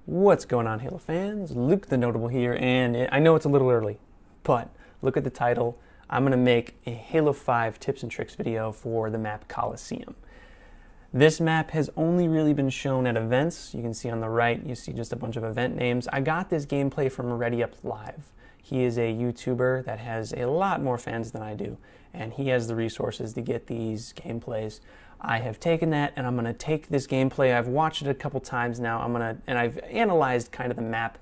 What's going on, Halo fans? Luke TheNotable here, and I know it's a little early, but look at the title. I'm going to make a Halo 5 tips and tricks video for the map Coliseum. This map has only really been shown at events. You can see on the right, you see just a bunch of event names. I got this gameplay from Ready Up Live. He is a YouTuber that has a lot more fans than I do, and he has the resources to get these gameplays. I have taken that, and I'm going to take this gameplay. I've watched it a couple times now. And I've analyzed kind of the map.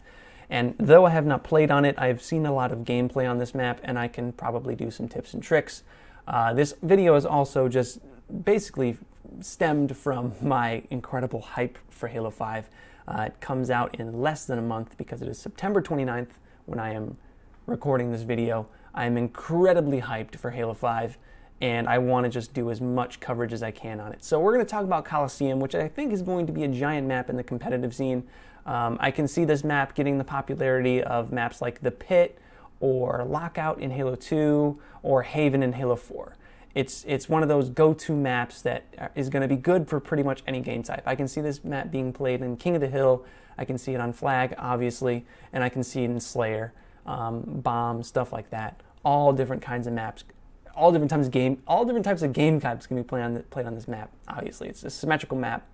And though I have not played on it, I've seen a lot of gameplay on this map, and I can probably do some tips and tricks. This video is also just basically stemmed from my incredible hype for Halo 5. It comes out in less than a month because it is September 29th when I am recording this video. I am incredibly hyped for Halo 5. And I want to just do as much coverage as I can on it. So we're going to talk about Coliseum, which I think is going to be a giant map in the competitive scene. I can see this map getting the popularity of maps like The Pit or Lockout in Halo 2 or Haven in Halo 4. It's one of those go-to maps that is going to be good for pretty much any game type. I can see this map being played in King of the Hill. I can see it on Flag, obviously, and I can see it in Slayer, Bomb, stuff like that. All different kinds of maps. All different types of game types can be played on this map. Obviously, it's a symmetrical map,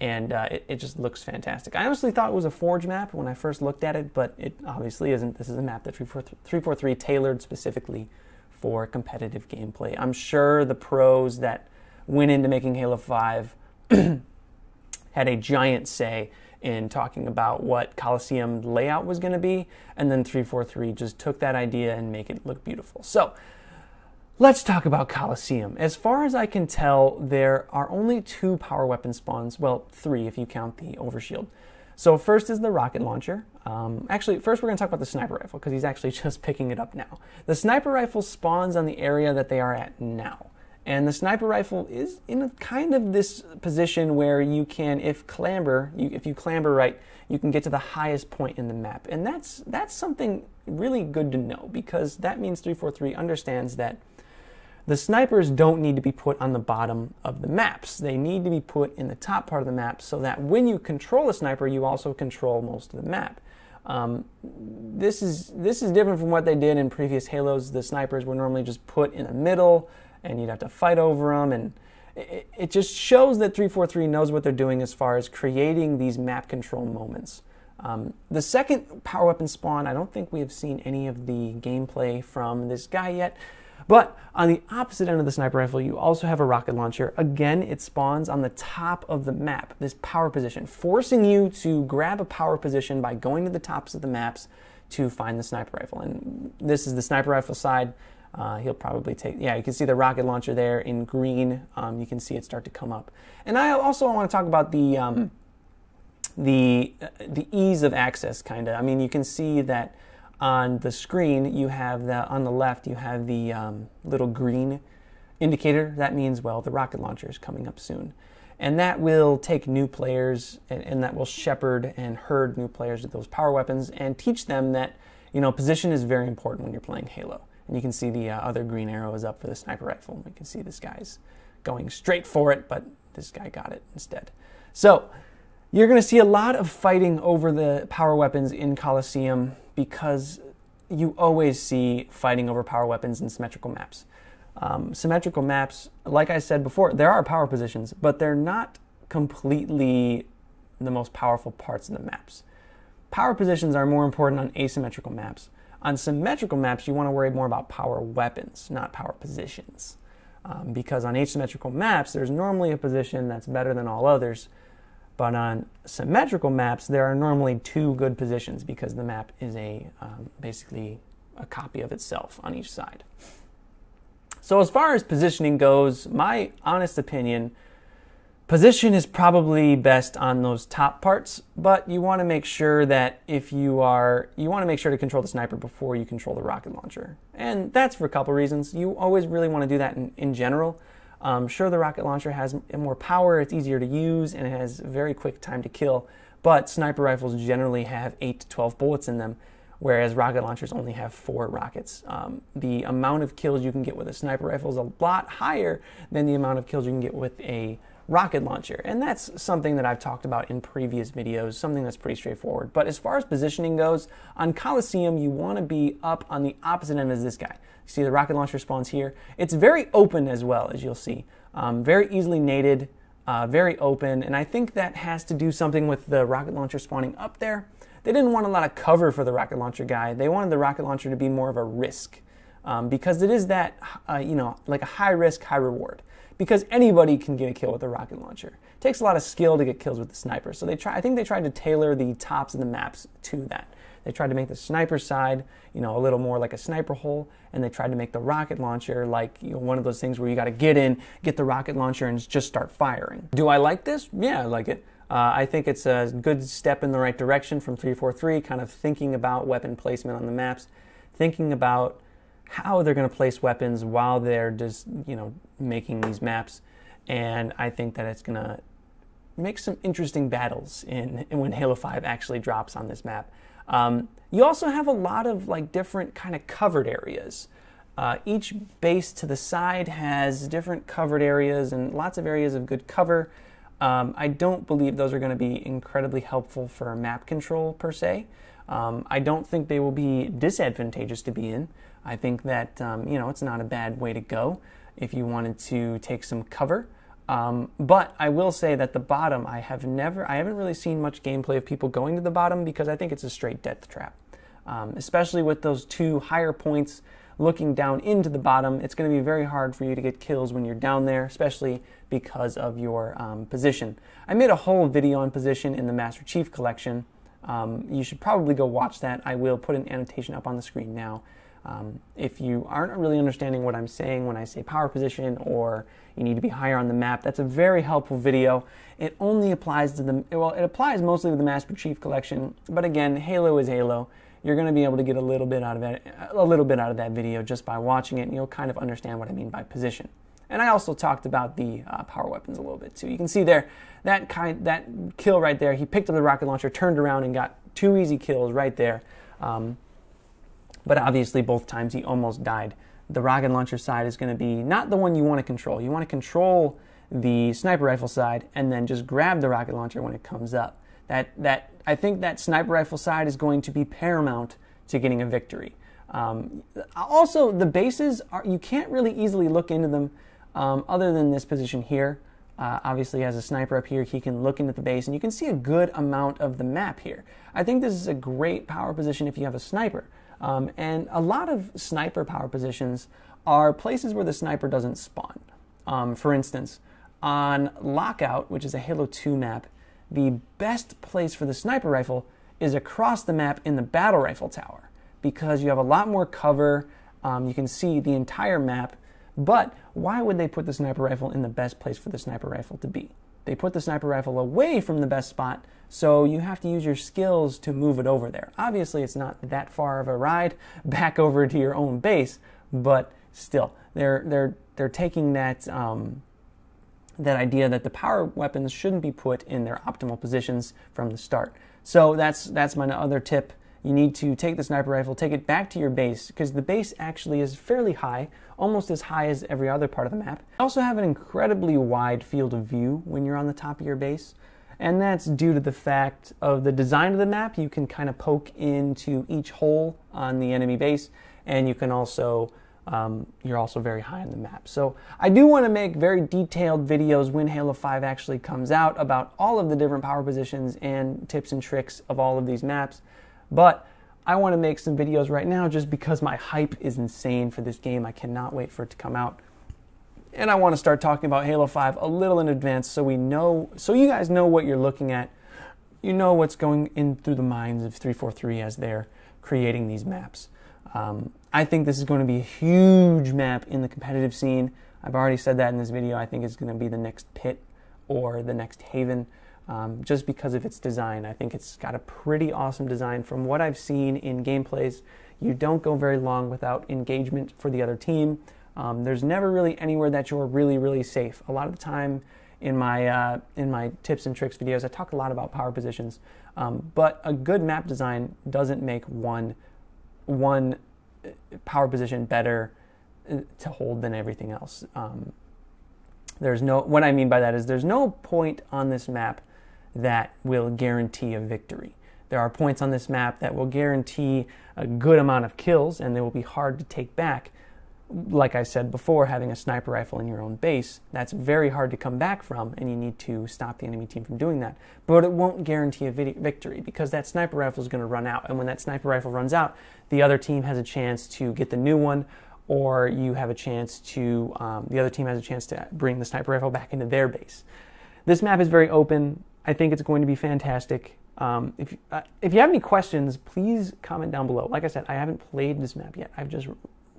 and it just looks fantastic. I honestly thought it was a Forge map when I first looked at it, but it obviously isn't. This is a map that 343 tailored specifically for competitive gameplay. I'm sure the pros that went into making Halo 5 had a giant say in talking about what Coliseum layout was going to be, and then 343 just took that idea and make it look beautiful. So let's talk about Coliseum. As far as I can tell, there are only 2 power weapon spawns. Well, 3 if you count the overshield. So first is the rocket launcher. Actually, first we're going to talk about the sniper rifle because he's actually just picking it up now. The sniper rifle spawns on the area that they are at now. And the sniper rifle is in a kind of this position where you can, if you clamber right, you can get to the highest point in the map. And that's something really good to know because that means 343 understands that the snipers don't need to be put on the bottom of the maps. They need to be put in the top part of the map so that when you control a sniper, you also control most of the map. This is different from what they did in previous Halos. The snipers were normally just put in the middle, and you'd have to fight over them. And it just shows that 343 knows what they're doing as far as creating these map control moments. The second power weapon spawn, I don't think we have seen any of the gameplay from this guy yet. But on the opposite end of the sniper rifle, you also have a rocket launcher. Again, it spawns on the top of the map, this power position, forcing you to grab a power position by going to the tops of the maps to find the sniper rifle. And this is the sniper rifle side. He'll probably take, yeah, you can see the rocket launcher there in green. You can see it start to come up. And I also want to talk about the ease of access, kind of. I mean, you can see that on the screen, you have on the left, you have the little green indicator. That means, well, the rocket launcher is coming up soon. And that will take new players, and that will shepherd and herd new players with those power weapons and teach them that, you know, position is very important when you're playing Halo. And you can see the other green arrow is up for the sniper rifle. You can see this guy's going straight for it, but this guy got it instead. So you're going to see a lot of fighting over the power weapons in Coliseum because you always see fighting over power weapons in symmetrical maps. Symmetrical maps, like I said before, there are power positions, but they're not completely the most powerful parts of the maps. Power positions are more important on asymmetrical maps. On symmetrical maps, you want to worry more about power weapons, not power positions. Because on asymmetrical maps, there's normally a position that's better than all others. But on symmetrical maps, there are normally 2 good positions because the map is basically a copy of itself on each side. So as far as positioning goes, my honest opinion, position is probably best on those top parts, but you want to make sure that you want to make sure to control the sniper before you control the rocket launcher. And that's for a couple reasons. You always really want to do that in general. Sure, the rocket launcher has more power, it's easier to use, and it has a very quick time to kill, but sniper rifles generally have 8 to 12 bullets in them, whereas rocket launchers only have 4 rockets. The amount of kills you can get with a sniper rifle is a lot higher than the amount of kills you can get with a rocket launcher. And that's something that I've talked about in previous videos, something that's pretty straightforward. But as far as positioning goes, on Coliseum, you want to be up on the opposite end as this guy. You see the rocket launcher spawns here. It's very open as well, as you'll see. Very easily nated, very open, and I think that has to do something with the rocket launcher spawning up there. They didn't want a lot of cover for the rocket launcher guy. They wanted the rocket launcher to be more of a risk, because it is that, like a high risk, high reward. Because anybody can get a kill with a rocket launcher. It takes a lot of skill to get kills with the sniper. So I think they tried to tailor the tops of the maps to that. They tried to make the sniper side, a little more like a sniper hole, and they tried to make the rocket launcher like one of those things where you got to get in, get the rocket launcher, and just start firing. Do I like this? Yeah, I like it. I think it's a good step in the right direction from 343, kind of thinking about weapon placement on the maps, thinking about how they're going to place weapons while they're just, making these maps. And I think that it's going to make some interesting battles when Halo 5 actually drops on this map. You also have a lot of different kind of covered areas. Each base to the side has different covered areas and lots of areas of good cover. I don't believe those are going to be incredibly helpful for map control per se. I don't think they will be disadvantageous to be in. I think that it's not a bad way to go if you wanted to take some cover. But I will say that the bottom, I haven't really seen much gameplay of people going to the bottom because I think it's a straight death trap. Especially with those two higher points looking down into the bottom, it's going to be very hard for you to get kills when you're down there, especially because of your position. I made a whole video on position in the Master Chief Collection. You should probably go watch that. I will put an annotation up on the screen now. If you aren't really understanding what I'm saying when I say power position or you need to be higher on the map, that's a very helpful video. It only applies to it applies mostly to the Master Chief Collection, but again, Halo is Halo. You're going to be able to get a little bit out of that video just by watching it, and you'll kind of understand what I mean by position. And I also talked about the power weapons a little bit too. You can see there, that kill right there, he picked up the rocket launcher, turned around, and got 2 easy kills right there. But obviously both times he almost died. The rocket launcher side is going to be not the one you want to control. You want to control the sniper rifle side and then just grab the rocket launcher when it comes up. I think that sniper rifle side is going to be paramount to getting a victory. Also, the bases, you can't really easily look into them other than this position here. Obviously, as a sniper up here, he can look into the base, and you can see a good amount of the map here. I think this is a great power position if you have a sniper. And a lot of sniper power positions are places where the sniper doesn't spawn. For instance, on Lockout, which is a Halo 2 map, the best place for the sniper rifle is across the map in the battle rifle tower because you have a lot more cover. You can see the entire map. But why would they put the sniper rifle in the best place for the sniper rifle to be? They put the sniper rifle away from the best spot, so you have to use your skills to move it over there. Obviously, it's not that far of a ride back over to your own base, but still, they're taking that idea that the power weapons shouldn't be put in their optimal positions from the start. So that's my other tip. You need to take the sniper rifle, take it back to your base, because the base actually is fairly high, almost as high as every other part of the map. You also have an incredibly wide field of view when you're on the top of your base, and that's due to the fact of the design of the map. You can kind of poke into each hole on the enemy base, and you can also you're also very high on the map. So I do want to make very detailed videos when Halo 5 actually comes out about all of the different power positions and tips and tricks of all of these maps. But I want to make some videos right now just because my hype is insane for this game. I cannot wait for it to come out. And I want to start talking about Halo 5 a little in advance so you guys know what you're looking at. You know what's going in through the minds of 343 as they're creating these maps. I think this is going to be a huge map in the competitive scene. I've already said that in this video. I think it's going to be the next Pit or the next Haven, just because of its design. I think it's got a pretty awesome design. From what I've seen in gameplays, you don't go very long without engagement for the other team. There's never really anywhere that you're really, really safe. A lot of the time in my tips and tricks videos, I talk a lot about power positions, but a good map design doesn't make one power position better to hold than everything else. What I mean by that is there's no point on this map that will guarantee a victory. There are points on this map that will guarantee a good amount of kills, and they will be hard to take back. Like I said before, having a sniper rifle in your own base, that's very hard to come back from, and you need to stop the enemy team from doing that. But it won't guarantee a victory, because that sniper rifle is going to run out, and when that sniper rifle runs out, the other team has a chance to get the new one, or you have a chance to, the other team has a chance to bring the sniper rifle back into their base. This map is very open. I think it's going to be fantastic. If you have any questions, please comment down below. Like I said, I haven't played this map yet. I've just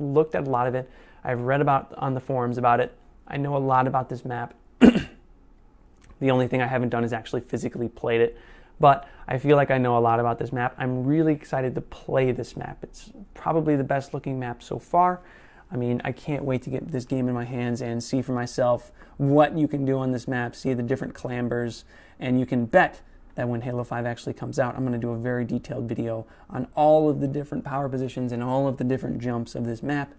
looked at a lot of it. I've read on the forums about it. I know a lot about this map. The only thing I haven't done is actually physically played it. But I feel like I know a lot about this map. I'm really excited to play this map. It's probably the best looking map so far. I mean, I can't wait to get this game in my hands and see for myself what you can do on this map, see the different clambers, and you can bet that when Halo 5 actually comes out, I'm going to do a very detailed video on all of the different power positions and all of the different jumps of this map.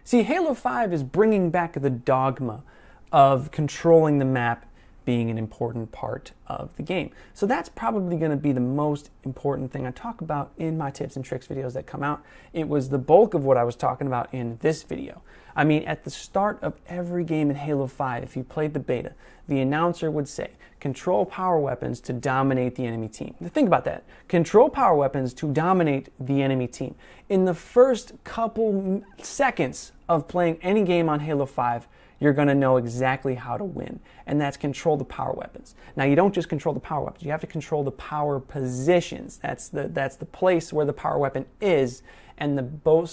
See, Halo 5 is bringing back the dogma of controlling the map being an important part of the game. So that's probably going to be the most important thing I talk about in my tips and tricks videos that come out. It was the bulk of what I was talking about in this video. I mean, at the start of every game in Halo 5, if you played the beta, the announcer would say, control power weapons to dominate the enemy team. Now think about that. Control power weapons to dominate the enemy team. In the first couple seconds of playing any game on Halo 5, you're going to know exactly how to win, and that's control the power weapons. Now, you don't just control the power weapons. You have to control the power positions. That's the place where the power weapon is, and the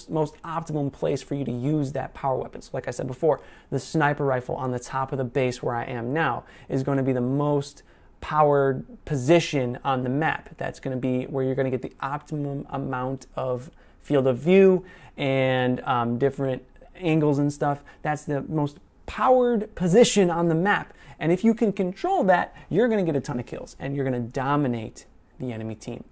most optimum place for you to use that power weapon. So like I said before, the sniper rifle on the top of the base where I am now is going to be the most powered position on the map. That's going to be where you're going to get the optimum amount of field of view and different angles and stuff. That's the most powered position on the map. And if you can control that, you're going to get a ton of kills and you're going to dominate the enemy team.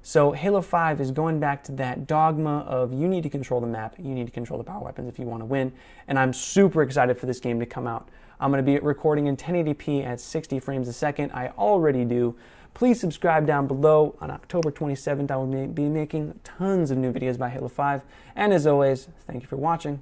So Halo 5 is going back to that dogma of you need to control the map, you need to control the power weapons if you want to win. And I'm super excited for this game to come out. I'm going to be recording in 1080p at 60 frames a second. I already do. Please subscribe down below. On October 27th, I will be making tons of new videos by Halo 5. And as always, thank you for watching.